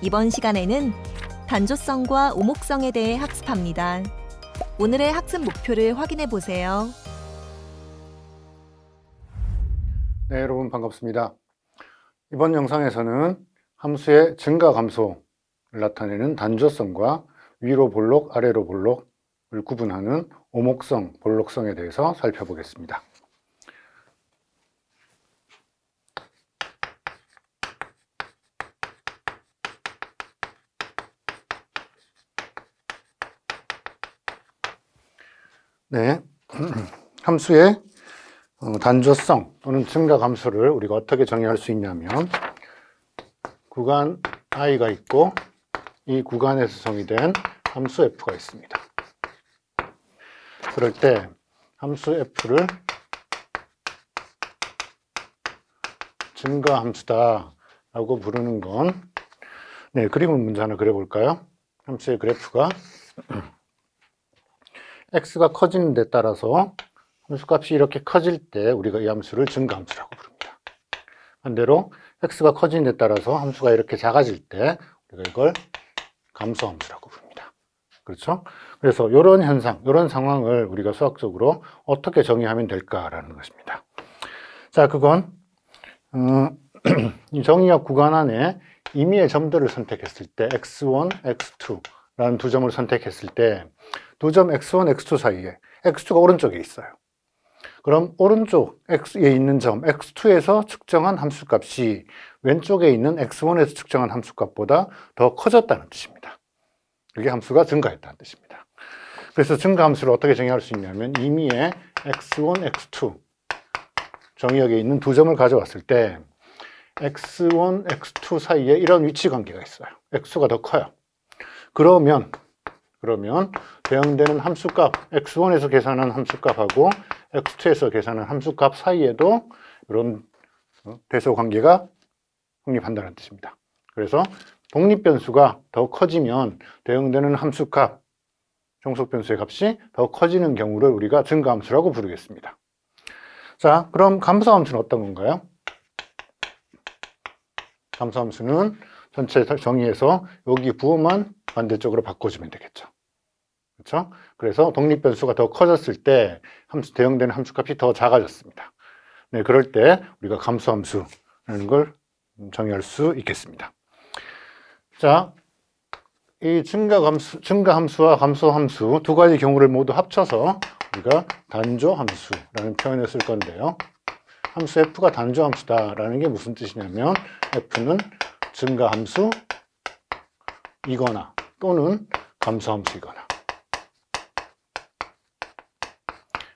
이번 시간에는 단조성과 오목성에 대해 학습합니다. 오늘의 학습 목표를 확인해 보세요. 네, 여러분 반갑습니다. 이번 영상에서는 함수의 증가 감소를 나타내는 단조성과 위로 볼록, 아래로 볼록을 구분하는 오목성, 볼록성에 대해서 살펴보겠습니다. 네, 함수의 단조성 또는 증가 감소를 우리가 어떻게 정의할 수 있냐면 구간 i가 있고 이 구간에서 정의된 함수 f가 있습니다. 그럴 때 함수 f를 증가 함수다 라고 부르는 건 그림을 먼저 하나 그려볼까요? 함수의 그래프가 x가 커지는 데 따라서 함수값이 이렇게 커질 때 우리가 이 함수를 증가 함수라고 부릅니다. 반대로 x가 커지는 데 따라서 함수가 이렇게 작아질 때 우리가 이걸 감소 함수라고 부릅니다. 그렇죠? 그래서 이런 현상, 이런 상황을 우리가 수학적으로 어떻게 정의하면 될까라는 것입니다. 자, 그건 이 정의역 구간 안에 임의의 점들을 선택했을 때 x1, x2라는 두 점을 선택했을 때 두 점 x1, x2 사이에 x2가 오른쪽에 있어요. 그럼 오른쪽 x에 있는 점 x2에서 측정한 함수값이 왼쪽에 있는 x1에서 측정한 함수값보다 더 커졌다는 뜻입니다. 이게 함수가 증가했다는 뜻입니다. 그래서 증가 함수를 어떻게 정의할 수 있냐면 임의의 x1, x2 정의역에 있는 두 점을 가져왔을 때 x1, x2 사이에 이런 위치 관계가 있어요. x가 더 커요. 그러면 대응되는 함수값, x1에서 계산한 함수값하고 x2에서 계산한 함수값 사이에도 이런 대소 관계가 성립한다는 뜻입니다. 그래서 독립변수가 더 커지면 대응되는 함수값, 종속변수의 값이 더 커지는 경우를 우리가 증가함수라고 부르겠습니다. 자, 그럼 감소함수는 어떤 건가요? 감소함수는 전체 정의에서 여기 부호만 반대쪽으로 바꿔주면 되겠죠. 그렇죠? 그래서 독립변수가 더 커졌을 때 대응되는 함수값이 더 작아졌습니다. 네, 그럴 때 우리가 감소함수라는 걸 정의할 수 있겠습니다. 자, 이 증가함수와 감소함수 두 가지 경우를 모두 합쳐서 우리가 단조함수라는 표현을 쓸 건데요. 함수 f가 단조함수다라는 게 무슨 뜻이냐면 f는 증가함수이거나 또는 감소함수이거나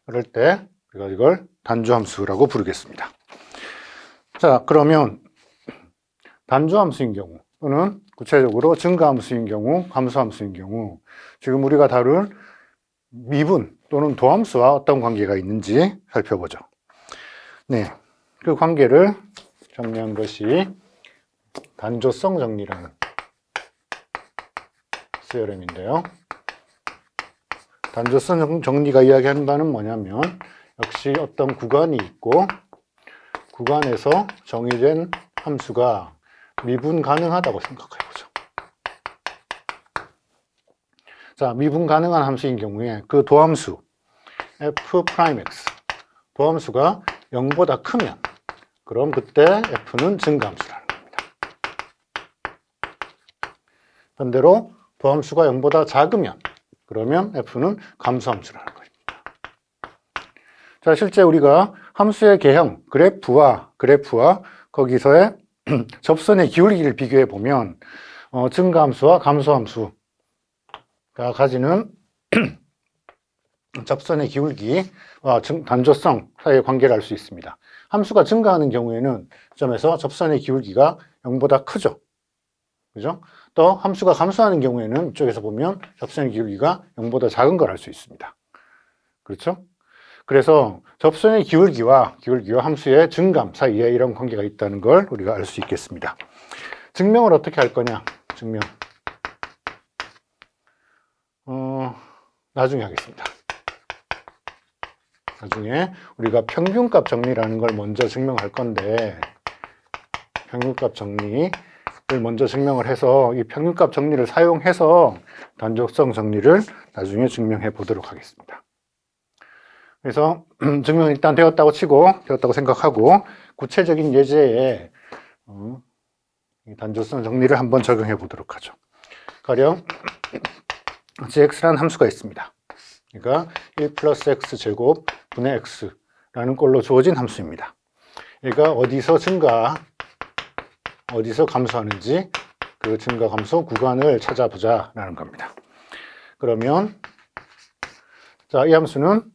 그럴 때 우리가 이걸 단조함수라고 부르겠습니다. 자, 그러면 단조함수인 경우 또는 구체적으로 증가함수인 경우, 감소함수인 경우 지금 우리가 다룰 미분 또는 도함수와 어떤 관계가 있는지 살펴보죠. 네, 그 관계를 정리한 것이 단조성 정리라는 스요렘인데요. 단조성 정리가 이야기하는 바는 뭐냐면 역시 어떤 구간이 있고 구간에서 정의된 함수가 미분 가능하다고 생각해 보죠. 자, 미분 가능한 함수인 경우에 그 도함수 f'x 도함수가 0보다 크면 그럼 그때 f는 증가함수라는 겁니다. 반대로 도함수가 0보다 작으면 그러면 f는 감소함수라는 것입니다. 자, 실제 우리가 함수의 개형 그래프와 거기서의 접선의 기울기를 비교해 보면 증가함수와 감소함수가 가지는 접선의 기울기와 단조성 사이의 관계를 알 수 있습니다. 함수가 증가하는 경우에는 점에서 접선의 기울기가 0보다 크죠. 그죠? 또 함수가 감소하는 경우에는 이쪽에서 보면 접선의 기울기가 0보다 작은 걸 알 수 있습니다. 그렇죠? 그래서 접선의 기울기와 함수의 증감 사이에 이런 관계가 있다는 걸 우리가 알 수 있겠습니다. 증명을 어떻게 할 거냐? 증명. 나중에 하겠습니다. 나중에 우리가 평균값 정리라는 걸 먼저 증명할 건데 평균값 정리 먼저 증명을 해서 이 평균값 정리를 사용해서 단조성 정리를 나중에 증명해 보도록 하겠습니다. 그래서 증명이 일단 되었다고 생각하고 구체적인 예제에 단조성 정리를 한번 적용해 보도록 하죠. 가령 gx라는 함수가 있습니다. 그러니까 1 플러스 x 제곱 분의 x라는 꼴로 주어진 함수입니다. 얘가 어디서 감소하는지 그 증가 감소 구간을 찾아보자 라는 겁니다. 그러면 자, 이 함수는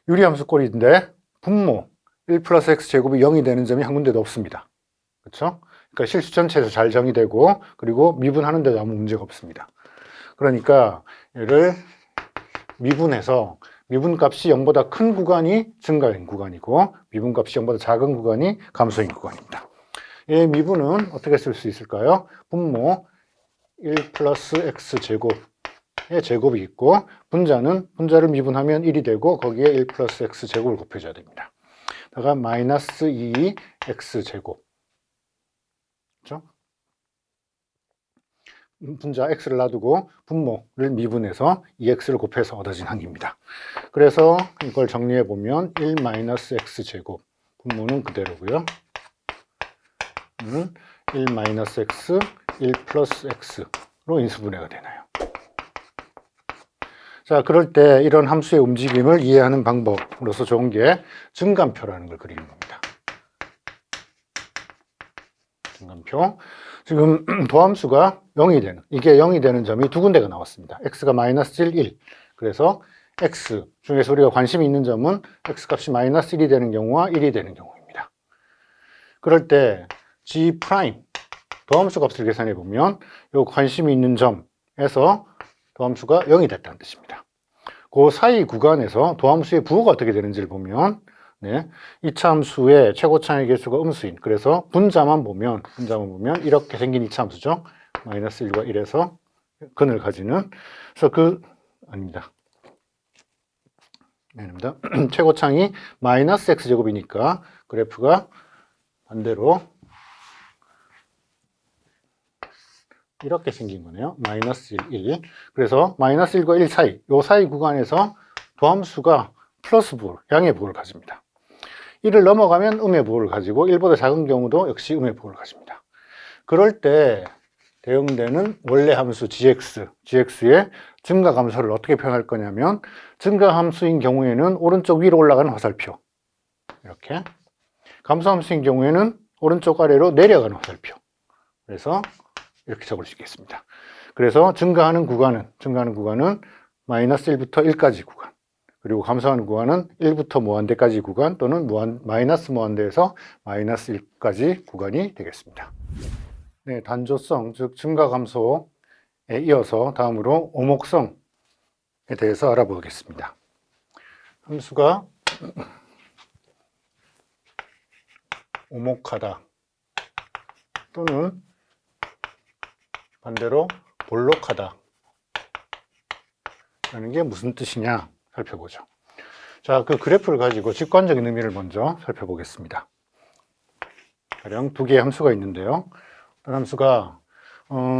유리함수 꼴인데 분모 1 플러스 x 제곱이 0이 되는 점이 한 군데도 없습니다. 그렇죠? 그러니까 실수 전체에서 잘 정의되고 그리고 미분하는 데도 아무 문제가 없습니다. 그러니까 얘를 미분해서 미분값이 0보다 큰 구간이 증가인 구간이고 미분값이 0보다 작은 구간이 감소인 구간입니다. 이 미분은 어떻게 쓸 수 있을까요? 분모 1 플러스 x 제곱의 제곱이 있고 분자를 미분하면 1이 되고 거기에 1 플러스 x 제곱을 곱해줘야 됩니다. 다가 마이너스 2x 제곱, 그렇죠? 분자 x를 놔두고 분모를 미분해서 2x를 곱해서 얻어진 항입니다. 그래서 이걸 정리해 보면 1 마이너스 x 제곱, 분모는 그대로고요. 1 마이너스 x, 1 플러스 x로 인수분해가 되나요? 자, 그럴 때 이런 함수의 움직임을 이해하는 방법으로서 좋은 게 증감표라는 걸 그리는 겁니다. 증감표. 지금 도함수가 0이 되는, 이게 0이 되는 점이 두 군데가 나왔습니다. x가 마이너스 1, 1. 그래서 x 중에서 우리가 관심이 있는 점은 x 값이 마이너스 1이 되는 경우와 1이 되는 경우입니다. 그럴 때 g 프라임, 도함수 값을 계산해 보면 이 관심이 있는 점에서 도함수가 0이 됐다는 뜻입니다. 그 사이 구간에서 도함수의 부호가 어떻게 되는지를 보면 이차함수의 최고차의 개수가 음수인, 그래서 분자만 보면 이렇게 생긴 이차함수죠. 마이너스 1과 1에서 근을 가지는, 그래서 아닙니다. 최고창이 마이너스 x제곱이니까 그래프가 반대로 이렇게 생긴 거네요. 마이너스 1, 1. 그래서 마이너스 1과 1 사이, 요 사이 구간에서 도함수가 플러스 부호, 양의 부호를 가집니다. 1을 넘어가면 음의 부호를 가지고 1보다 작은 경우도 역시 음의 부호를 가집니다. 그럴 때 대응되는 원래 함수 gx의 증가 감소를 어떻게 표현할 거냐면 증가 함수인 경우에는 오른쪽 위로 올라가는 화살표, 이렇게. 감소 함수인 경우에는 오른쪽 아래로 내려가는 화살표. 그래서 이렇게 적을 수 있겠습니다. 그래서 증가하는 구간은 마이너스 1부터 1까지 구간, 그리고 감소하는 구간은 1부터 무한대까지 구간 또는 마이너스 무한대에서 마이너스 1까지 구간이 되겠습니다. 네, 단조성, 즉 증가 감소에 이어서 다음으로 오목성에 대해서 알아보겠습니다. 함수가 오목하다 또는 반대로 볼록하다 라는 게 무슨 뜻이냐 살펴보죠. 자, 그 그래프를 가지고 직관적인 의미를 먼저 살펴보겠습니다. 가령 두 개의 함수가 있는데요. 어떤 함수가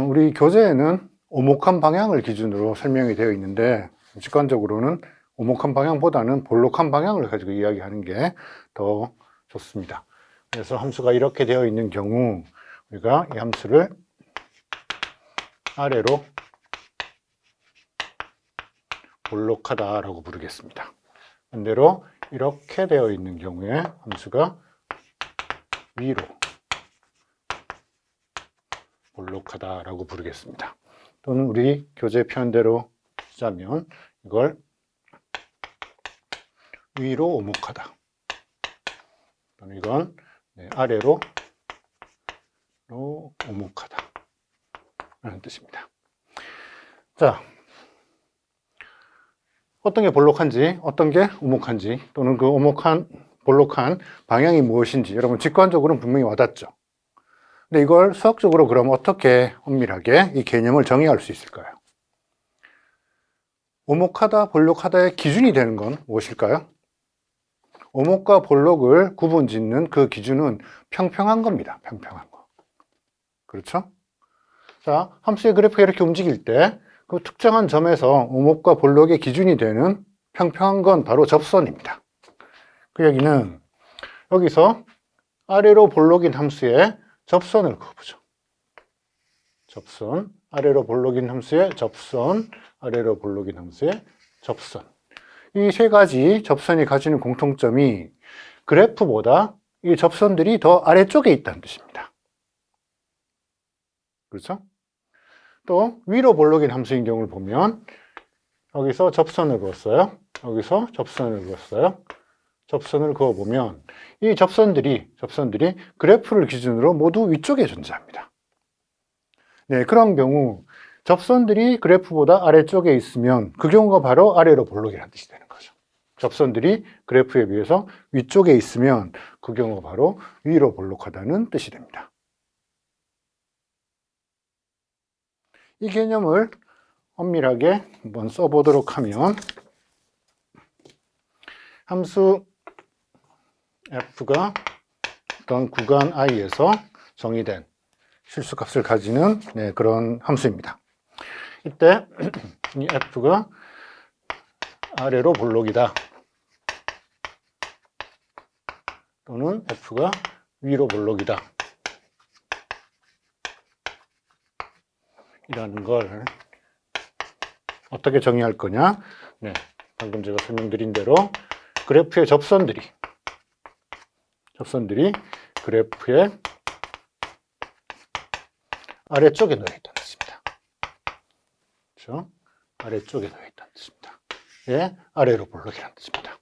우리 교재에는 오목한 방향을 기준으로 설명이 되어 있는데 직관적으로는 오목한 방향보다는 볼록한 방향을 가지고 이야기하는 게 더 좋습니다. 그래서 함수가 이렇게 되어 있는 경우 우리가 이 함수를 아래로 볼록하다라고 부르겠습니다. 반대로 이렇게 되어 있는 경우에 함수가 위로 볼록하다라고 부르겠습니다. 또는 우리 교재 표현대로 쓰자면 이걸 위로 오목하다, 또는 이건 아래로 오목하다 라는 뜻입니다. 자, 어떤 게 볼록한지, 어떤 게 오목한지, 또는 그 볼록한 방향이 무엇인지 여러분 직관적으로는 분명히 와닿죠. 근데 이걸 수학적으로 그럼 어떻게 엄밀하게 이 개념을 정의할 수 있을까요? 오목하다, 볼록하다의 기준이 되는 건 무엇일까요? 오목과 볼록을 구분 짓는 그 기준은 평평한 겁니다. 평평한 거. 그렇죠? 자, 함수의 그래프가 이렇게 움직일 때 그 특정한 점에서 오목과 볼록의 기준이 되는 평평한 건 바로 접선입니다. 그 얘기는 여기서 아래로 볼록인 함수에 접선을 그어보죠. 접선, 아래로 볼록인 함수에 접선, 아래로 볼록인 함수에 접선. 이 세 가지 접선이 가지는 공통점이 그래프보다 이 접선들이 더 아래쪽에 있다는 뜻입니다. 그렇죠? 또 위로 볼록인 함수인 경우를 보면 여기서 접선을 그었어요. 여기서 접선을 그었어요. 접선을 그어보면 이 접선들이 그래프를 기준으로 모두 위쪽에 존재합니다. 네, 그런 경우 접선들이 그래프보다 아래쪽에 있으면 그 경우가 바로 아래로 볼록이라는 뜻이 되는 거죠. 접선들이 그래프에 비해서 위쪽에 있으면 그 경우가 바로 위로 볼록하다는 뜻이 됩니다. 이 개념을 엄밀하게 한번 써보도록 하면 함수 f가 어떤 구간 i에서 정의된 실수값을 가지는 그런 함수입니다. 이때 이 f가 아래로 볼록이다 또는 f가 위로 볼록이다 이라는 걸 어떻게 정의할 거냐? 네, 방금 제가 설명드린 대로 그래프의 접선들이 그래프의 아래쪽에 놓여 있다는 뜻입니다. 그렇죠? 아래쪽에 놓여 있다는 뜻입니다. 예, 아래로 볼록이라는 뜻입니다.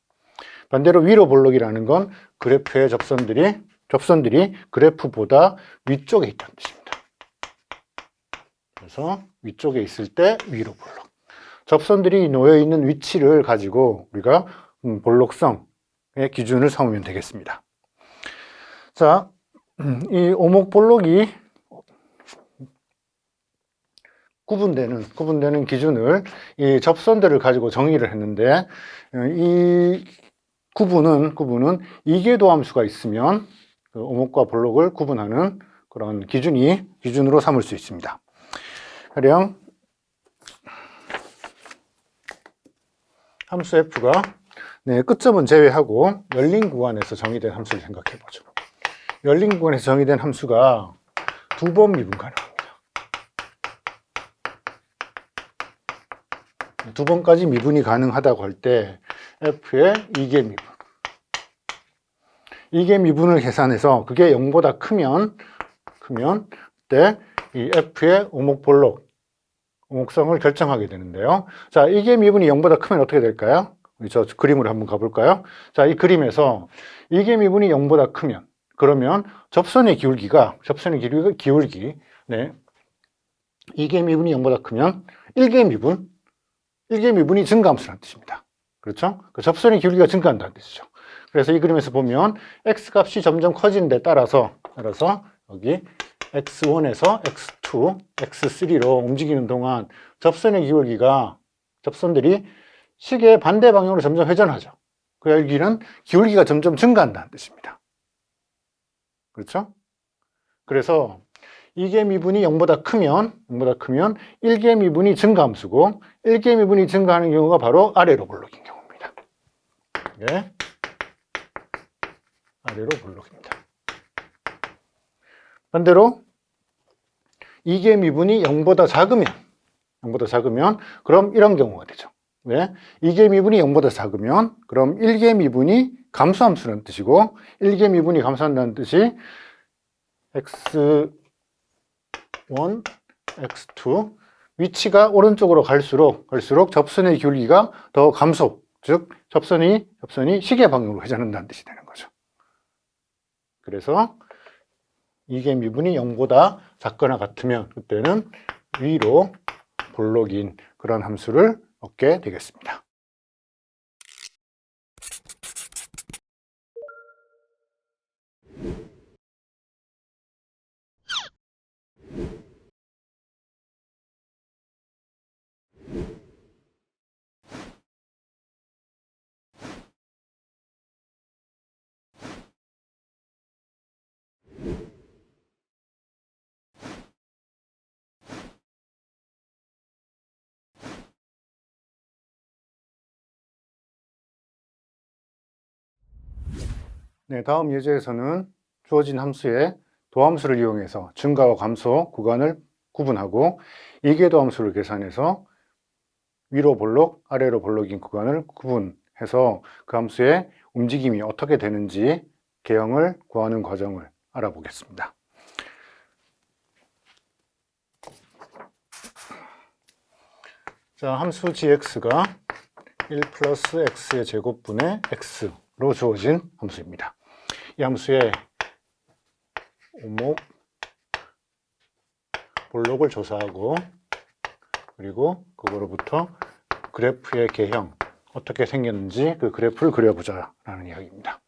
반대로 위로 볼록이라는 건 그래프의 접선들이 그래프보다 위쪽에 있다는 뜻입니다. 그래서 위쪽에 있을 때 위로 볼록. 접선들이 놓여 있는 위치를 가지고 우리가 볼록성의 기준을 삼으면 되겠습니다. 자, 이 오목볼록이 구분되는 기준을 이 접선들을 가지고 정의를 했는데 이 구분은 이계도 함수가 있으면 그 오목과 볼록을 구분하는 그런 기준으로 삼을 수 있습니다. 가령 함수 f가 끝점은 제외하고 열린 구간에서 정의된 함수를 생각해 보죠. 열린 구간에서 정의된 함수가 두 번 미분 가능합니다. 두 번까지 미분이 가능하다고 할 때 f의 이계 미분. 이계 미분을 계산해서 그게 0보다 크면 그때 이 f의 오목성을 결정하게 되는데요. 자, 이계 미분이 0보다 크면 어떻게 될까요? 저 그림으로 한번 가볼까요? 자, 이 그림에서 이계 미분이 0보다 크면 그러면 접선의 기울기가 이계 미분이 0보다 크면 일계 미분이 증가함수라는 뜻입니다. 그렇죠? 그 접선의 기울기가 증가한다는 뜻이죠. 그래서 이 그림에서 보면 x 값이 점점 커지는 데 따라서 여기 x1에서 x2, x3로 움직이는 동안 접선의 접선들이 시계의 반대 방향으로 점점 회전하죠. 그 얘기는 기울기가 점점 증가한다는 뜻입니다. 그렇죠? 그래서 이계 미분이 0보다 크면 일계 미분이 증가함수고 일계 미분이 증가하는 경우가 바로 아래로 볼록인 경우입니다. 네. 아래로 볼록입니다. 반대로 이계 미분이 0보다 작으면 그럼 이런 경우가 되죠. 왜? 이계 미분이 0보다 작으면 그럼 일계 미분이 감소함수라는 뜻이고 일계 미분이 감소한다는 뜻이 x1, x2 위치가 오른쪽으로 갈수록 접선의 기울기가 더 감소, 즉 접선이 시계 방향으로 회전한다는 뜻이 되는 거죠. 그래서 이계 미분이 0보다 작거나 같으면 그때는 위로 볼록인 그런 함수를 얻게 되겠습니다. 네, 다음 예제에서는 주어진 함수의 도함수를 이용해서 증가와 감소 구간을 구분하고 이계도 함수를 계산해서 위로 볼록, 아래로 볼록인 구간을 구분해서 그 함수의 움직임이 어떻게 되는지 개형을 구하는 과정을 알아보겠습니다. 자, 함수 gx가 1 플러스 x의 제곱분의 x로 주어진 함수입니다. 이 함수의 오목, 볼록을 조사하고 그리고 그거로부터 그래프의 개형, 어떻게 생겼는지 그 그래프를 그려보자 라는 이야기입니다.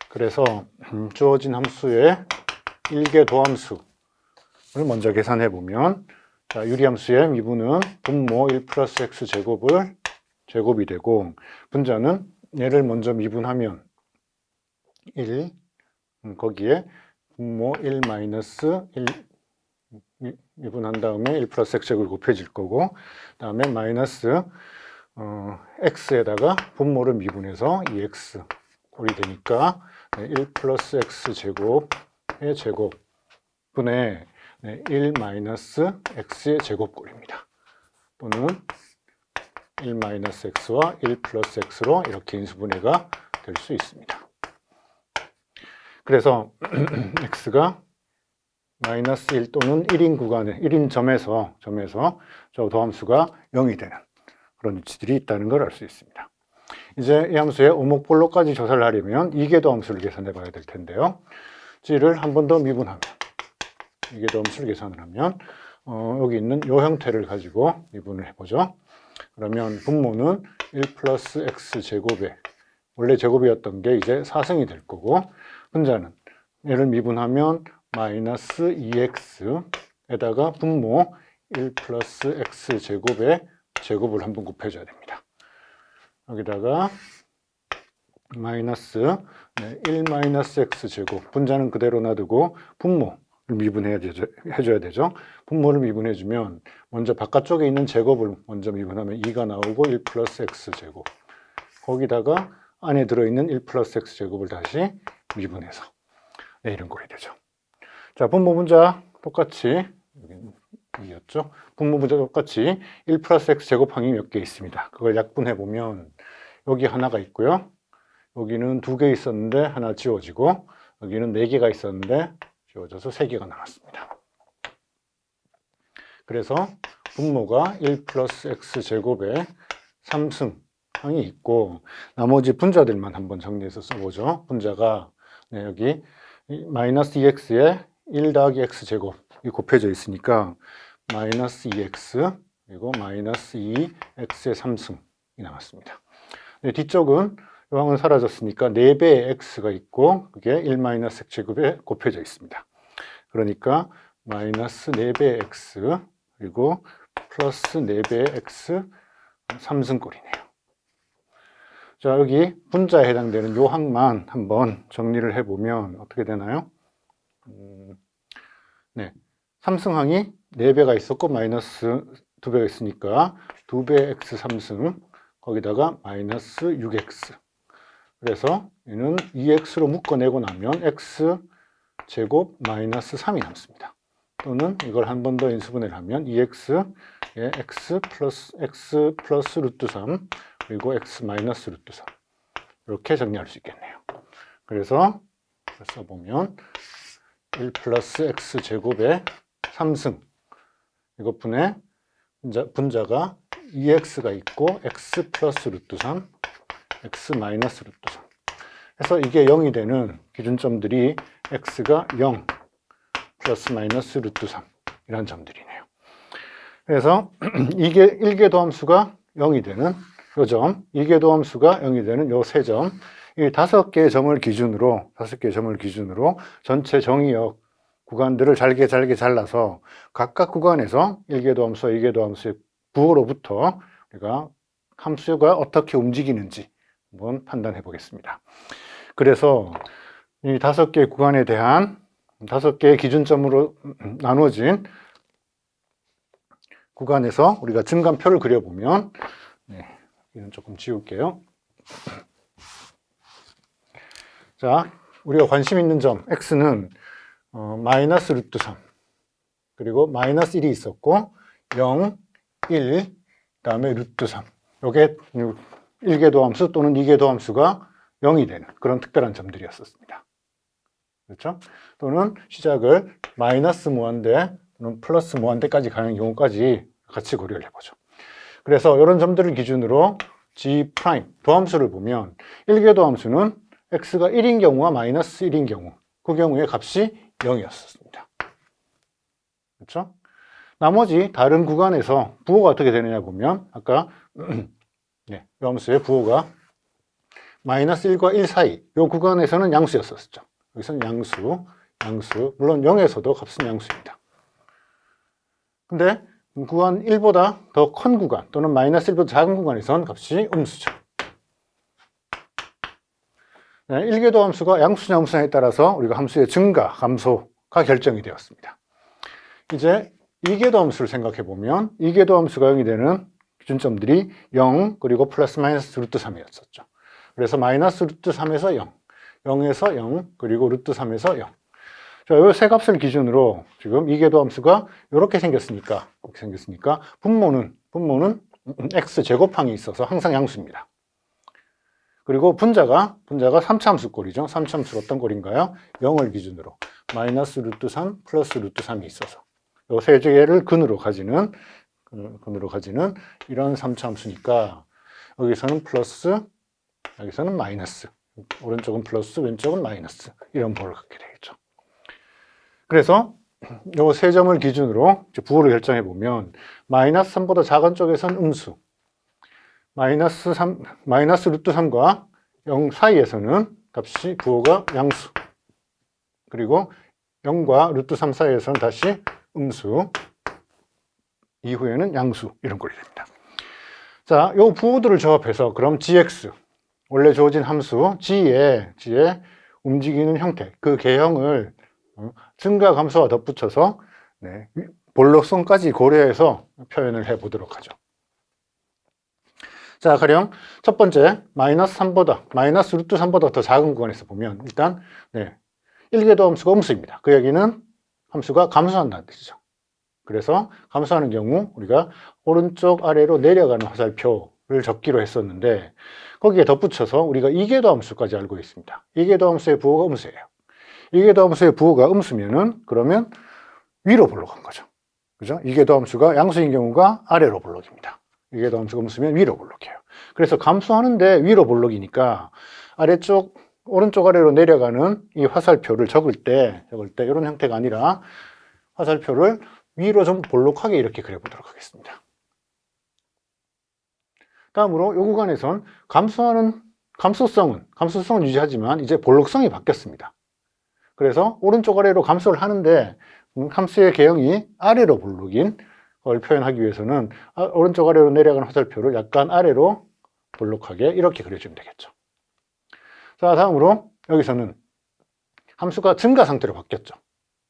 그래서 주어진 함수의 일개 도함수를 먼저 계산해 보면 자, 유리함수의 미분은 분모 1 플러스 x 제곱이 되고 분자는 얘를 먼저 미분하면 1 거기에 분모 1 마이너스 1 미분한 다음에 1 플러스 x 제곱이 곱해질 거고 그 다음에 마이너스 x에다가 분모를 미분해서 2x 꼴이 되니까 1 플러스 x 제곱의 제곱분의 1 마이너스 x의 제곱꼴입니다. 또는 1 마이너스 x와 1 플러스 x로 이렇게 인수분해가 될 수 있습니다. 그래서 x가 마이너스 1 또는 1인 구간에 1인 점에서 저 도함수가 0이 되는 그런 위치들이 있다는 걸 알 수 있습니다. 이제 이 함수의 오목볼록까지 조사를 하려면 이계도 함수를 계산해 봐야 될 텐데요. g를 한 번 더 미분하면 이계도 함수를 계산을 하면 여기 있는 이 형태를 가지고 미분을 해보죠. 그러면 분모는 1 플러스 x 제곱에 원래 제곱이었던 게 이제 4승이 될 거고 분자는 얘를 미분하면 마이너스 2x에다가 분모 1 플러스 x 제곱에 제곱을 한번 곱해줘야 됩니다. 여기다가 마이너스 1 마이너스 x 제곱 분자는 그대로 놔두고 분모를 미분해줘야 되죠. 분모를 미분해주면 먼저 바깥쪽에 있는 제곱을 먼저 미분하면 2가 나오고 1 플러스 x 제곱 거기다가 안에 들어있는 1 플러스 x 제곱을 다시 미분해서 이런 꼴이 되죠. 자, 분모 분자 똑같이 여기였죠. 분모 분자 똑같이 1 플러스 x 제곱항이 몇 개 있습니다. 그걸 약분해 보면 여기 하나가 있고요. 여기는 2개 있었는데 하나 지워지고 여기는 4개가 있었는데 지워져서 3개가 나왔습니다. 그래서 분모가 1 플러스 x 제곱에 3승항이 있고 나머지 분자들만 한번 정리해서 써보죠. 분자가 여기 마이너스 2x에 1 더하기 x 제곱이 곱해져 있으니까 마이너스 2x 그리고 마이너스 2x의 3승이 나왔습니다. 뒤쪽은 요항은 사라졌으니까 4배의 x가 있고 그게 1 마이너스 x 제곱에 곱해져 있습니다. 그러니까 마이너스 4배의 x 그리고 플러스 4배의 x 3승꼴이네요. 자, 여기 분자에 해당되는 요 항만 한번 정리를 해보면 어떻게 되나요? 네, 3승항이 4배가 있었고 마이너스 2배가 있으니까 2배 x 3승 거기다가 마이너스 6x 그래서 얘는 2x로 묶어내고 나면 x 제곱 마이너스 3이 남습니다. 또는 이걸 한 번 더 인수분해를 하면 2x에 x 플러스 루트 3 그리고 x 마이너스 루트 3 이렇게 정리할 수 있겠네요. 그래서 써보면 1 플러스 x 제곱에 3승 이것분의 분자가 2x가 있고 x 플러스 루트 3 x 마이너스 루트 3 해서 이게 0이 되는 기준점들이 x가 0 플러스 마이너스 루트 3 이런 점들이네요. 그래서 이게 1개 도함수가 0이 되는 요 점, 2개 도함수가 0이 되는 요 세 점, 이 5개의 점을 기준으로 전체 정의역 구간들을 잘게 잘라서 각각 구간에서 1개 도함수와 2개 도함수의 부호로부터 우리가 함수가 어떻게 움직이는지 한번 판단해 보겠습니다. 그래서 이 5개의 구간에 대한 5개의 기준점으로 나누어진 구간에서 우리가 증감표를 그려보면 이건 조금 지울게요. 자, 우리가 관심 있는 점 x는 마이너스 루트 3 그리고 마이너스 1이 있었고 0, 1, 그다음에 루트 3 요게 1궤도 함수 또는 2궤도 함수가 0이 되는 그런 특별한 점들이었습니다. 그렇죠? 또는 시작을 마이너스 무한대 또는 플러스 무한대까지 가는 경우까지 같이 고려를 해보죠. 그래서 이런 점들을 기준으로 G' 도함수를 보면 1궤도 함수는 x가 1인 경우와 마이너스 1인 경우 그 경우에 값이 0이었습니다. 그렇죠? 나머지 다른 구간에서 부호가 어떻게 되느냐 보면 아까 네, 이 함수의 부호가 마이너스 1과 1 사이 이 구간에서는 양수였었죠. 여기서는 양수, 물론 0에서도 값은 양수입니다. 근데 구간 1보다 더 큰 구간 또는 마이너스 1보다 작은 구간에서는 값이 음수죠. 네, 1궤도 함수가 양수냐 음수냐에 따라서 우리가 함수의 증가, 감소가 결정이 되었습니다. 이제 2궤도 함수를 생각해 보면 2궤도 함수가 0이 되는 기준점들이 0 그리고 플러스 마이너스 루트 3이었었죠. 그래서 마이너스 루트 3에서 0, 0에서 0 그리고 루트 3에서 0. 자, 이 세 값을 기준으로 지금 2궤도 함수가 이렇게 생겼으니까 분모는 x 제곱항이 있어서 항상 양수입니다. 그리고 분자가 3차함수 꼴이죠. 3차함수로 어떤 꼴인가요? 0을 기준으로 마이너스 루트 3 플러스 루트 3이 있어서 이 세 개를 근으로 가지는 이런 3차함수니까 여기서는 플러스, 여기서는 마이너스, 오른쪽은 플러스, 왼쪽은 마이너스 이런 부호를 갖게 되겠죠. 그래서 이 세 점을 기준으로 부호를 결정해 보면 마이너스 3보다 작은 쪽에서는 음수, 마이너스 루트 3과 0 사이에서는 값이 부호가 양수, 그리고 0과 루트 3 사이에서는 다시 음수, 이후에는 양수 이런 꼴이 됩니다. 자, 이 부호들을 조합해서 그럼 gx 원래 주어진 함수 g의 움직이는 형태, 그 개형을 증가 감소와 덧붙여서 네, 볼록성까지 고려해서 표현을 해보도록 하죠. 자, 가령 첫 번째 마이너스 루트 3보다 더 작은 구간에서 보면 일단 네, 1궤도 함수가 음수입니다. 그 얘기는 함수가 감소한다는 뜻이죠. 그래서 감소하는 경우 우리가 오른쪽 아래로 내려가는 화살표를 적기로 했었는데 거기에 덧붙여서 우리가 2궤도 함수까지 알고 있습니다. 2궤도 함수의 부호가 음수예요. 2궤도 함수의 부호가 음수면은 그러면 위로 볼록한 거죠. 그죠? 2궤도 함수가 양수인 경우가 아래로 볼록입니다. 2궤도 함수가 음수면 위로 볼록해요. 그래서 감소하는데 위로 볼록이니까 오른쪽 아래로 내려가는 이 화살표를 적을 때 이런 형태가 아니라 화살표를 위로 좀 볼록하게 이렇게 그려보도록 하겠습니다. 다음으로 이 구간에선 감소성은 유지하지만 이제 볼록성이 바뀌었습니다. 그래서 오른쪽 아래로 감소를 하는데 함수의 개형이 아래로 볼록인 걸 표현하기 위해서는 오른쪽 아래로 내려가는 화살표를 약간 아래로 볼록하게 이렇게 그려주면 되겠죠. 자, 다음으로 여기서는 함수가 증가 상태로 바뀌었죠.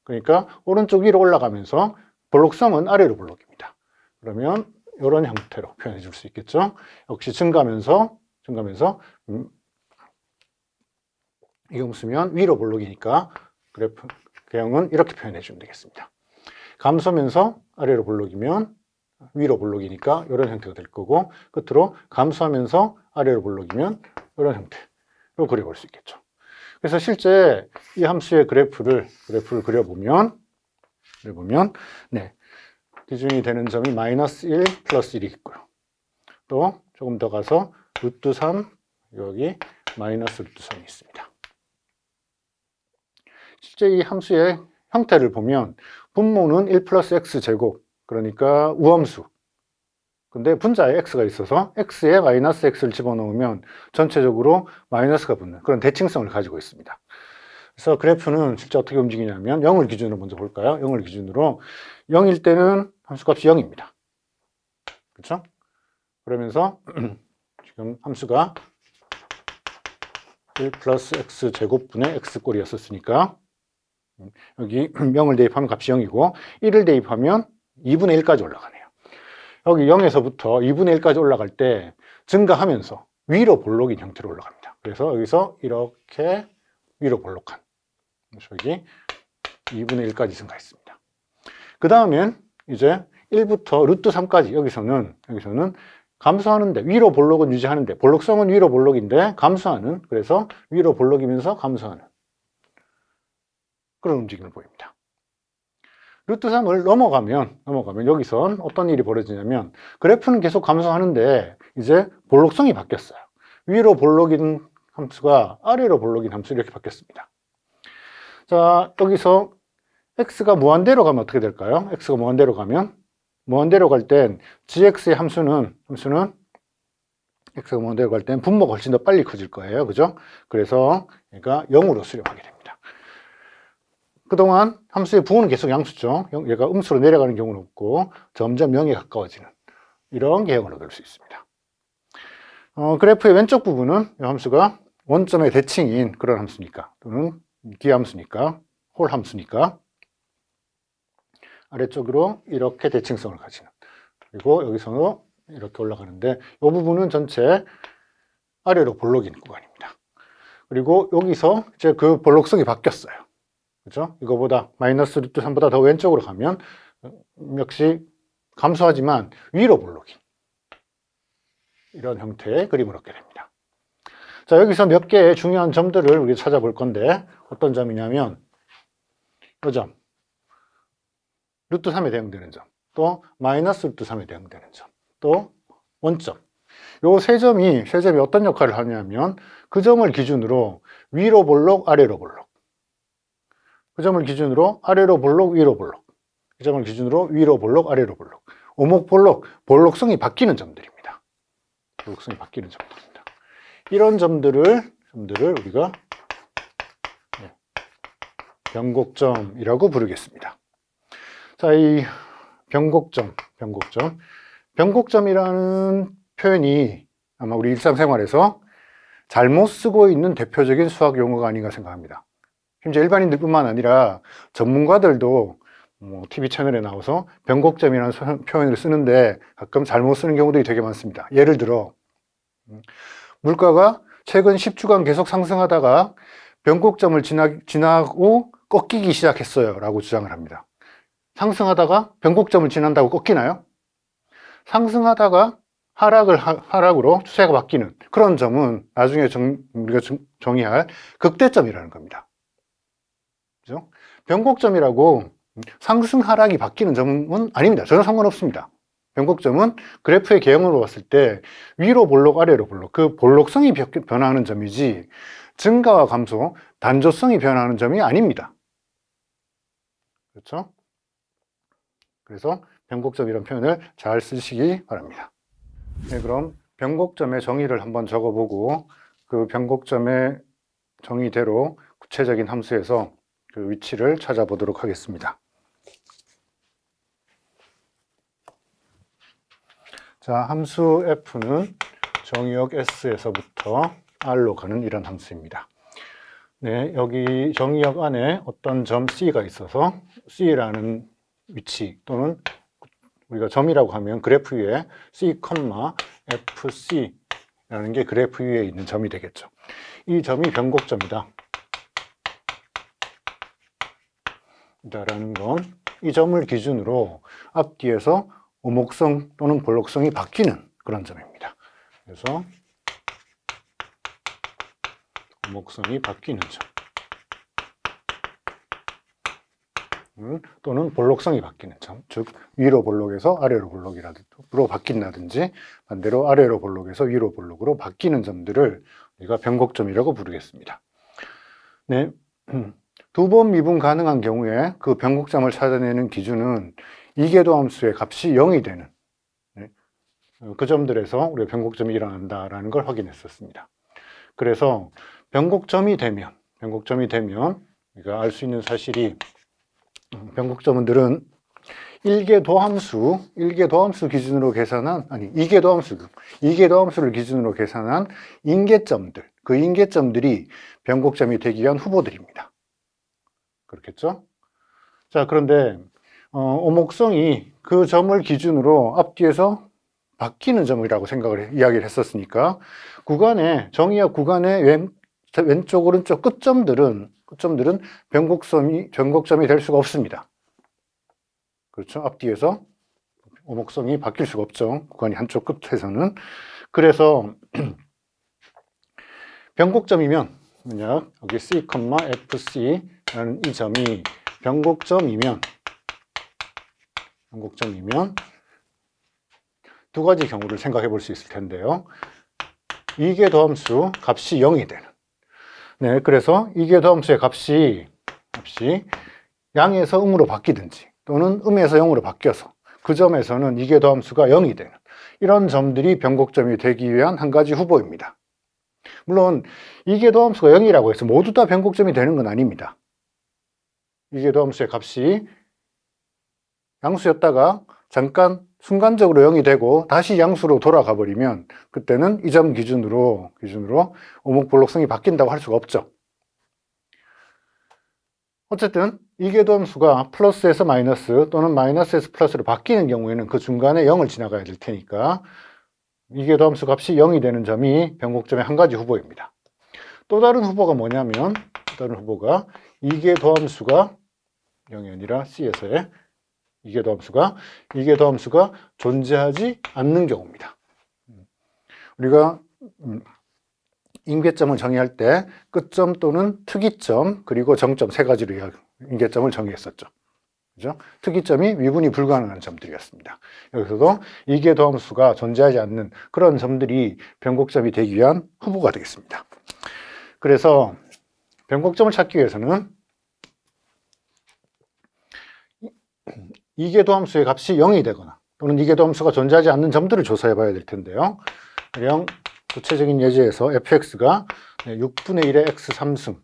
그러니까 오른쪽 위로 올라가면서 볼록성은 아래로 볼록입니다. 그러면 이런 형태로 표현해 줄 수 있겠죠. 역시 증가하면서 이 함수면 위로 볼록이니까 그래프 개형은 이렇게 표현해 주면 되겠습니다. 감소하면서 아래로 볼록이면 위로 볼록이니까 이런 형태가 될 거고 끝으로 감소하면서 아래로 볼록이면 이런 형태로 그려볼 수 있겠죠. 그래서 실제 이 함수의 그래프를 그려보면 네, 기준이 되는 점이 마이너스 1 플러스 1이 있고요. 또 조금 더 가서 루트 3 여기 마이너스 루트 3이 있습니다. 실제 이 함수의 형태를 보면 분모는 1 플러스 x 제곱 그러니까 우함수. 근데 분자에 x가 있어서 x에 마이너스 x를 집어넣으면 전체적으로 마이너스가 붙는 그런 대칭성을 가지고 있습니다. 그래서 그래프는 실제 어떻게 움직이냐면 0을 기준으로 먼저 볼까요? 0을 기준으로 0일 때는 함수값이 0입니다. 그렇죠? 그러면서 지금 함수가 1 플러스 x 제곱분의 x꼴이었으니까 여기 0을 대입하면 값이 0이고 1을 대입하면 2분의 1까지 올라가네요. 여기 0에서부터 2분의 1까지 올라갈 때 증가하면서 위로 볼록인 형태로 올라갑니다. 그래서 여기서 이렇게 위로 볼록한. 여기 2분의 1까지 증가했습니다. 그 다음엔 이제 1부터 루트 3까지 여기서는 감소하는데, 위로 볼록은 유지하는데, 볼록성은 위로 볼록인데 감소하는, 그래서 위로 볼록이면서 감소하는 그런 움직임을 보입니다. 루트 3을 넘어가면 여기선 어떤 일이 벌어지냐면 그래프는 계속 감소하는데 이제 볼록성이 바뀌었어요. 위로 볼록인 함수가 아래로 볼록인 함수 이렇게 바뀌었습니다. 자, 여기서 x가 무한대로 가면 어떻게 될까요? x가 무한대로 가면, 무한대로 갈 땐 gx의 함수는 x가 무한대로 갈 땐 분모가 훨씬 더 빨리 커질 거예요. 그죠? 그래서 얘가 0으로 수렴하게 됩니다. 그동안 함수의 부호는 계속 양수죠. 얘가 음수로 내려가는 경우는 없고 점점 0에 가까워지는 이런 개형을 얻을 수 있습니다. 그래프의 왼쪽 부분은 이 함수가 원점의 대칭인 그런 함수니까, 또는 기함수니까, 홀 함수니까 아래쪽으로 이렇게 대칭성을 가지는, 그리고 여기서 이렇게 올라가는데 이 부분은 전체 아래로 볼록인 구간입니다. 그리고 여기서 이제 그 볼록성이 바뀌었어요. 그죠? 이거보다 마이너스 루트 3보다 더 왼쪽으로 가면 역시 감소하지만 위로 볼록인 이런 형태의 그림을 얻게 됩니다. 자, 여기서 몇 개의 중요한 점들을 우리 찾아볼 건데 어떤 점이냐면 이 점, 루트 3에 대응되는 점, 또 마이너스 루트 3에 대응되는 점, 또 원점. 요 세 점이 어떤 역할을 하냐면 그 점을 기준으로 위로 볼록, 아래로 볼록, 그 점을 기준으로 아래로 볼록, 위로 볼록, 그 점을 기준으로 위로 볼록, 아래로 볼록, 오목 볼록, 볼록성이 바뀌는 점들입니다. 볼록성이 바뀌는 점들입니다. 이런 점들을 우리가 변곡점이라고 부르겠습니다. 자, 이 변곡점이라는 표현이 아마 우리 일상생활에서 잘못 쓰고 있는 대표적인 수학 용어가 아닌가 생각합니다. 심지어 일반인들뿐만 아니라 전문가들도 TV 채널에 나와서 변곡점이라는 표현을 쓰는데 가끔 잘못 쓰는 경우들이 되게 많습니다. 예를 들어 물가가 최근 10주간 계속 상승하다가 변곡점을 지나고 꺾이기 시작했어요 라고 주장을 합니다. 상승하다가 변곡점을 지난다고 꺾이나요? 상승하다가 하락으로 추세가 바뀌는 그런 점은 나중에 우리가 정의할 극대점이라는 겁니다. 그죠? 변곡점이라고 상승 하락이 바뀌는 점은 아닙니다. 전혀 상관없습니다. 변곡점은 그래프의 개형으로 봤을 때 위로 볼록, 아래로 볼록, 그 볼록성이 변화하는 점이지 증가와 감소, 단조성이 변화하는 점이 아닙니다. 그렇죠? 그래서 변곡점이라는 표현을 잘 쓰시기 바랍니다. 네, 그럼 변곡점의 정의를 한번 적어보고 그 변곡점의 정의대로 구체적인 함수에서 그 위치를 찾아보도록 하겠습니다. 자, 함수 f는 정의역 s에서부터 r로 가는 이런 함수입니다. 네, 여기 정의역 안에 어떤 점 c가 있어서 c라는 위치 또는 우리가 점이라고 하면 그래프 위에 c, fc라는 게 그래프 위에 있는 점이 되겠죠. 이 점이 변곡점이다. 라는 건 이 점을 기준으로 앞뒤에서 오목성 또는 볼록성이 바뀌는 그런 점입니다. 그래서 오목성이 바뀌는 점 또는 볼록성이 바뀌는 점, 즉 위로 볼록에서 아래로 볼록으로 바뀐다든지 반대로 아래로 볼록에서 위로 볼록으로 바뀌는 점들을 우리가 변곡점이라고 부르겠습니다. 네. 두 번 미분 가능한 경우에 그 변곡점을 찾아내는 기준은 이계도 함수의 값이 0이 되는 그 점들에서 우리가 변곡점이 일어난다라는 걸 확인했었습니다. 그래서 변곡점이 되면 우리가 알 수 있는 사실이 변곡점들은 이계도 함수 기준으로 계산한 이계도 함수를 기준으로 계산한 인계점들, 그 인계점들이 변곡점이 되기 위한 후보들입니다. 그렇겠죠? 자, 그런데 오목성이 그 점을 기준으로 앞뒤에서 바뀌는 점이라고 이야기를 했었으니까 정의역 구간의 왼쪽 오른쪽 끝점들은 변곡점이 될 수가 없습니다. 그렇죠? 앞뒤에서 오목성이 바뀔 수가 없죠. 구간이 한쪽 끝에서는. 그래서 변곡점이면 만약 여기 C, FC라는 이 점이 변곡점이면 두 가지 경우를 생각해 볼 수 있을 텐데요. 이계도함수 값이 0이 되는. 네, 그래서 이계도함수의 값이 양에서 음으로 바뀌든지 또는 음에서 0으로 바뀌어서 그 점에서는 이계도함수가 0이 되는 이런 점들이 변곡점이 되기 위한 한 가지 후보입니다. 물론 이계도함수가 0이라고 해서 모두 다 변곡점이 되는 건 아닙니다. 이계도함수의 값이 양수였다가 잠깐 순간적으로 0이 되고 다시 양수로 돌아가 버리면 그때는 이 점 기준으로 오목볼록성이 바뀐다고 할 수가 없죠. 어쨌든 이계도함수가 플러스에서 마이너스 또는 마이너스에서 플러스로 바뀌는 경우에는 그 중간에 0을 지나가야 될 테니까 이계도함수 값이 0이 되는 점이 변곡점의 한 가지 후보입니다. 또 다른 후보가 뭐냐면 이계도함수가 0이 아니라 C에서의 이계도함수가 존재하지 않는 경우입니다. 우리가 임계점을 정의할 때 끝점 또는 특이점 그리고 정점 세 가지로 임계점을 정의했었죠. 그죠? 특이점이 미분이 불가능한 점들이었습니다. 여기서도 이계도함수가 존재하지 않는 그런 점들이 변곡점이 되기 위한 후보가 되겠습니다. 그래서 변곡점을 찾기 위해서는 이계도함수의 값이 0이 되거나 또는 이계도함수가 존재하지 않는 점들을 조사해 봐야 될 텐데요. 가령 구체적인 예제에서 fx가 6분의 1의 x 3승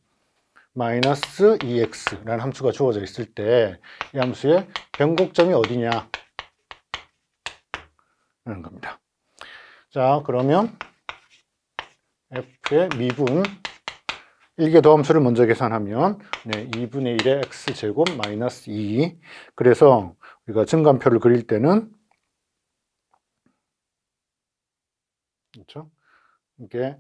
마이너스 2x라는 함수가 주어져 있을 때 이 함수의 변곡점이 어디냐 라는 겁니다. 자, 그러면 f의 미분 1계도함수를 먼저 계산하면 2분의 1의 x제곱 마이너스 2. 그래서 우리가 증간표를 그릴 때는 그렇죠? 이게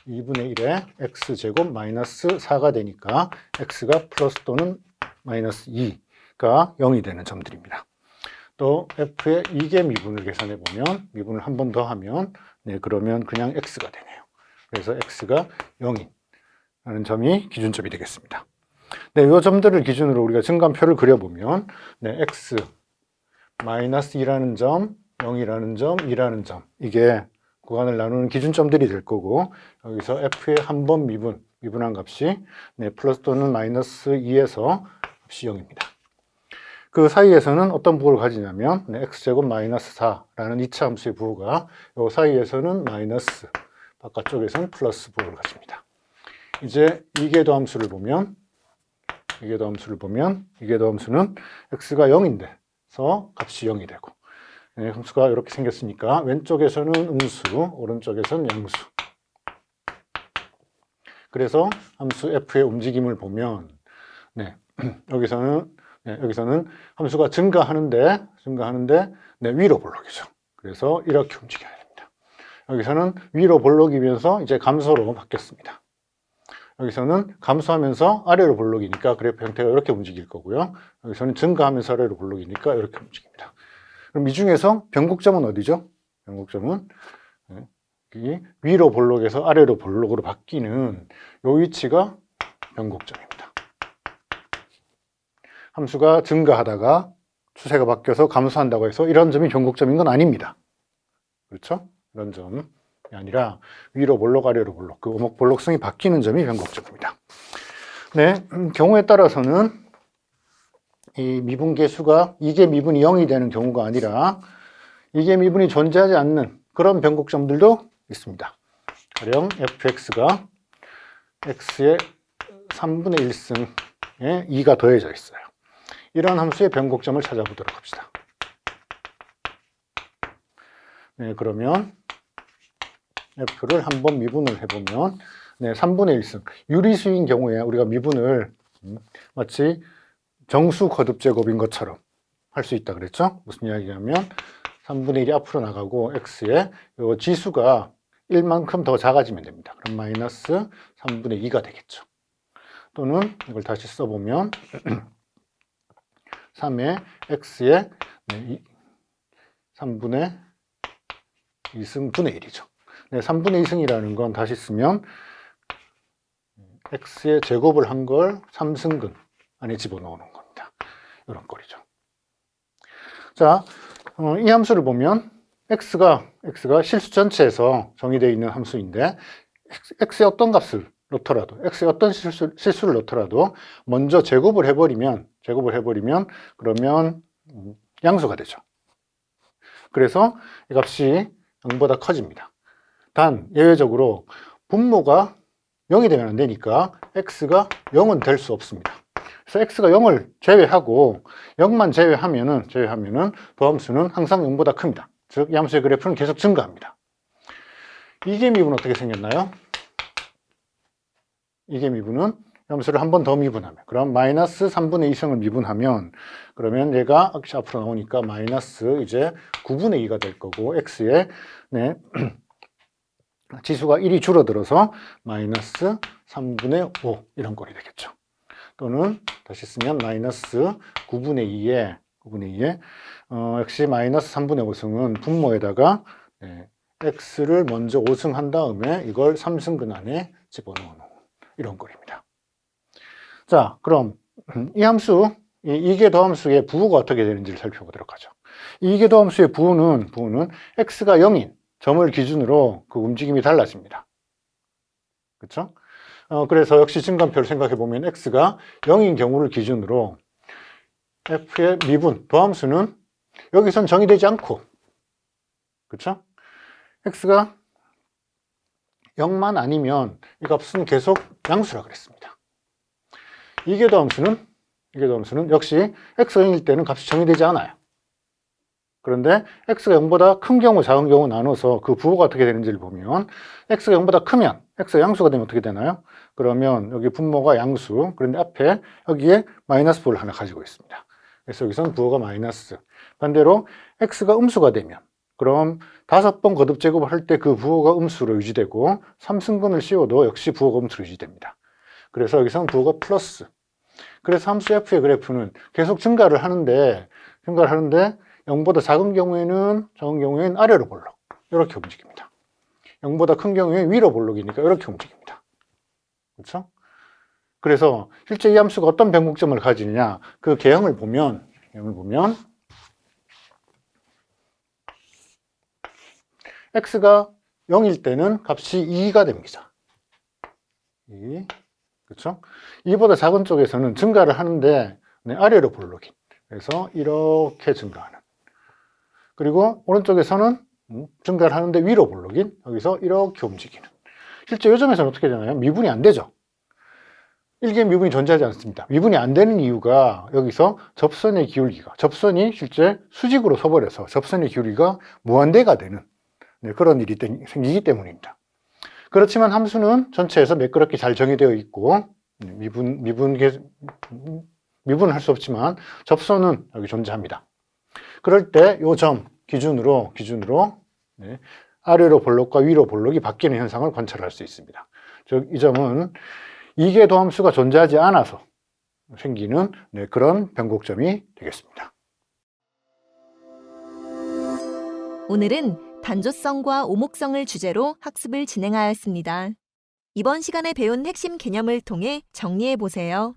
2분의 1의 x제곱 마이너스 4가 되니까 x가 플러스 또는 마이너스 2가 0이 되는 점들입니다. 또 f의 이계 미분을 계산해 보면 미분을 한 번 더 하면 그러면 그냥 x가 되네요. 그래서 x가 0인 라는 점이 기준점이 되겠습니다. 이 점들을 기준으로 우리가 증간표를 그려보면 x 마이너스 2라는 점, 0이라는 점, 2라는 점 이게 구간을 나누는 기준점들이 될 거고 여기서 f의 한 번 미분한 값이 플러스 또는 마이너스 2에서 값이 0입니다. 그 사이에서는 어떤 부호를 가지냐면 x제곱 마이너스 4라는 2차 함수의 부호가 이 사이에서는 마이너스 바깥쪽에서는 플러스 부호를 가집니다. 이제 이계도함수를 보면 이계도함수는 x가 0인데서 값이 0이 되고 함수가 이렇게 생겼으니까 왼쪽에서는 음수, 오른쪽에서는 양수. 그래서 함수 f의 움직임을 보면 여기서는 함수가 증가하는데 위로 볼록이죠. 그래서 이렇게 움직여야 됩니다. 여기서는 위로 볼록이면서 이제 감소로 바뀌었습니다. 여기서는 감소하면서 아래로 볼록이니까 그래프 형태가 이렇게 움직일 거고요. 여기서는 증가하면서 아래로 볼록이니까 이렇게 움직입니다. 그럼 이 중에서 변곡점은 어디죠? 변곡점은 이 위로 볼록에서 아래로 볼록으로 바뀌는 이 위치가 변곡점입니다. 함수가 증가하다가 추세가 바뀌어서 감소한다고 해서 이런 점이 변곡점인 건 아닙니다. 그렇죠? 이런 점이 아니라 위로 볼록 아래로 볼록 그 오목 볼록성이 바뀌는 점이 변곡점입니다. 경우에 따라서는 이 미분 계수가 이계 미분이 0이 되는 경우가 아니라 이계 미분이 존재하지 않는 그런 변곡점들도 있습니다. 가령 fx가 x의 3분의 1승에 2가 더해져 있어요. 이런 함수의 변곡점을 찾아보도록 합시다. 그러면 f를 한번 미분을 해보면 3분의 1승 유리수인 경우에 우리가 미분을 마치 정수 거듭 제곱인 것처럼 할 수 있다 그랬죠? 무슨 이야기냐면 3분의 1이 앞으로 나가고 x의 요 지수가 1만큼 더 작아지면 됩니다. 그럼 마이너스 3분의 2가 되겠죠. 또는 이걸 다시 써보면 3의 x의 3분의 2승분의 1이죠. 3분의 2승이라는 건 다시 쓰면 x의 제곱을 한 걸 3승근 안에 집어넣는 겁니다. 이런 꼴이죠. 자, 이 함수를 보면 x가 실수 전체에서 정의되어 있는 함수인데 x의 어떤 값을 넣더라도 x의 어떤 실수를 넣더라도 먼저 제곱을 해버리면 그러면 양수가 되죠. 그래서 이 값이 0보다 커집니다. 단 예외적으로 분모가 0이 되면 안 되니까 x가 0은 될 수 없습니다. 그래서 x가 0을 제외하고 0만 제외하면은 도함수는 항상 0보다 큽니다. 즉, 이 함수의 그래프는 계속 증가합니다. 이계 미분은 어떻게 생겼나요? 이계 미분은 함수를 한 번 더 미분하면, 그럼 마이너스 3분의 2승을 미분하면, 그러면 얘가 앞으로 나오니까 마이너스 이제 9분의 2가 될 거고, x의 지수가 1이 줄어들어서 마이너스 3분의 5 이런 꼴이 되겠죠. 또는 다시 쓰면 마이너스 9분의 2에 역시 마이너스 3분의 5승은 분모에다가 x를 먼저 5승한 다음에 이걸 3승근 안에 집어넣는 이런 꼴입니다. 자, 그럼 이 함수, 이계 더함수의 부호가 어떻게 되는지를 살펴보도록 하죠. 이계 더함수의 부호는 x가 0인 점을 기준으로 그 움직임이 달라집니다. 그렇죠? 그래서 역시 증간표를 생각해 보면 x가 0인 경우를 기준으로 f의 미분, 더함수는 여기선 정의되지 않고, 그렇죠? x가 0만 아니면 이 값은 계속 양수라 그랬습니다. 이계 더함수는 역시 x가 0일 때는 값이 정의되지 않아요. 그런데 x가 0보다 큰 경우, 작은 경우 나눠서 그 부호가 어떻게 되는지를 보면 x가 0보다 크면, x가 양수가 되면 어떻게 되나요? 그러면 여기 분모가 양수, 그런데 앞에 여기에 마이너스 부호를 하나 가지고 있습니다. 그래서 여기서는 부호가 마이너스. 반대로 x가 음수가 되면, 그럼 5번 거듭 제곱을 할 때 그 부호가 음수로 유지되고 3승근을 씌워도 역시 부호가 음수로 유지됩니다. 그래서 여기서는 부호가 플러스. 그래서 함수 f의 그래프는 계속 증가를 하는데 0보다 작은 경우에는 아래로 볼록 이렇게 움직입니다. 0보다 큰 경우에 위로 볼록이니까 이렇게 움직입니다. 그렇죠? 그래서 실제 이 함수가 어떤 변곡점을 가지느냐, 그 개형을 보면 x가 0일 때는 값이 2가 됩니다. 2. 그렇죠? 2보다 작은 쪽에서는 증가를 하는데 아래로 볼록인. 그래서 이렇게 증가하는. 그리고 오른쪽에서는 증가를 하는데 위로 볼록인. 여기서 이렇게 움직이는. 실제 요점에서는 어떻게 되나요? 미분이 안 되죠. 일개 미분이 존재하지 않습니다. 미분이 안 되는 이유가 여기서 접선의 기울기가, 접선이 실제 수직으로 서버려서 접선의 기울기가 무한대가 되는 그런 일이 생기기 때문입니다. 그렇지만 함수는 전체에서 매끄럽게 잘 정의되어 있고 미분을 할 수 없지만 접선은 여기 존재합니다. 그럴 때 이 점 기준으로 아래로 볼록과 위로 볼록이 바뀌는 현상을 관찰할 수 있습니다. 즉, 이 점은 이계 도함수가 존재하지 않아서 생기는 그런 변곡점이 되겠습니다. 오늘은 단조성과 오목성을 주제로 학습을 진행하였습니다. 이번 시간에 배운 핵심 개념을 통해 정리해 보세요.